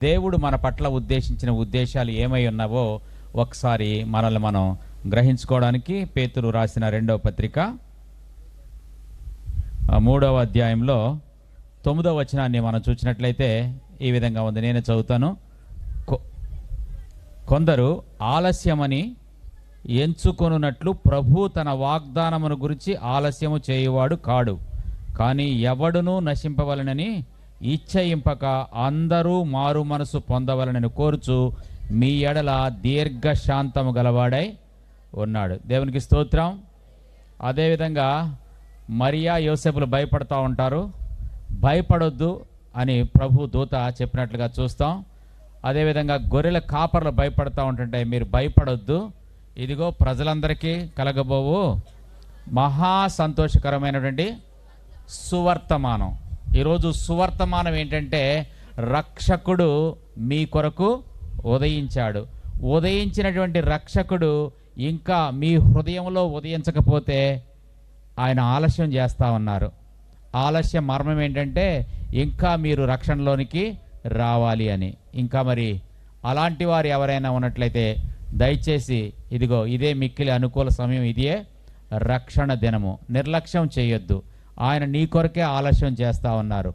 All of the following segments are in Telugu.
దేవుడు మన పట్ల ఉద్దేశించిన ఉద్దేశాలు ఏమై ఉన్నావో ఒకసారి మనల్ని మనం గ్రహించుకోవడానికి పేతురు రాసిన 2వ పత్రిక 3వ అధ్యాయంలో 9వ వచనాన్ని మనం చూసినట్లయితే ఈ విధంగా ఉంది. నేను చదువుతాను. కొందరు ఆలస్యమని ఎంచుకొనున్నట్లు ప్రభు తన వాగ్దానమును గురించి ఆలస్యము చేయువాడు కాడు, కానీ ఎవడునూ నశింపవలనని ఇచ్చయింపక అందరూ మారు మనసు పొందవలనని కోరుచు మీ ఎడల దీర్ఘశాంతము గలవాడై ఉన్నాడు. దేవునికి స్తోత్రం. అదేవిధంగా మరియా యోసేపులు భయపడుతూ ఉంటారు. భయపడొద్దు అని ప్రభు దూత చెప్పినట్లుగా చూస్తాం. అదేవిధంగా గొర్రెల కాపర్లు భయపడుతూ ఉంటుంటే మీరు భయపడొద్దు, ఇదిగో ప్రజలందరికీ కలగబోవు మహా సంతోషకరమైనటువంటి సువర్తమానం. ఈరోజు సువర్తమానం ఏంటంటే రక్షకుడు మీ కొరకు ఉదయించాడు. ఉదయించినటువంటి రక్షకుడు ఇంకా మీ హృదయంలో ఉదయించకపోతే ఆయన ఆలస్యం చేస్తూ ఉన్నారు. ఆలస్యం మర్మం ఏంటంటే ఇంకా మీరు రక్షణలోనికి రావాలి అని. ఇంకా మరి అలాంటి వారు ఎవరైనా ఉన్నట్లయితే దయచేసి ఇదిగో ఇదే మిక్కిలి అనుకూల సమయం, ఇదే రక్షణ దినము. నిర్లక్ష్యం చేయొద్దు. ఆయన నీ కొరకే ఆలస్యం చేస్తూ ఉన్నారు.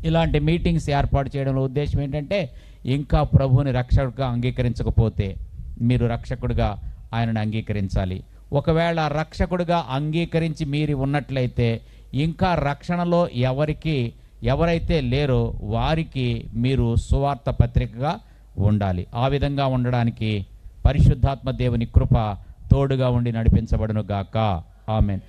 ఇలాంటి మీటింగ్స్ ఏర్పాటు చేయడంలో ఉద్దేశం ఏంటంటే ఇంకా ప్రభువుని రక్షకుడిగా అంగీకరించకపోతే మీరు రక్షకుడిగా ఆయనను అంగీకరించాలి. ఒకవేళ రక్షకుడిగా అంగీకరించి మీరు ఉన్నట్లయితే ఇంకా రక్షణలో ఎవరైతే లేరో వారికి మీరు సువార్త పత్రికగా ఉండాలి. ఆ విధంగా ఉండడానికి పరిశుద్ధాత్మ దేవుని కృప తోడుగా ఉండి నడిపించబడును గాక. ఆమేన్.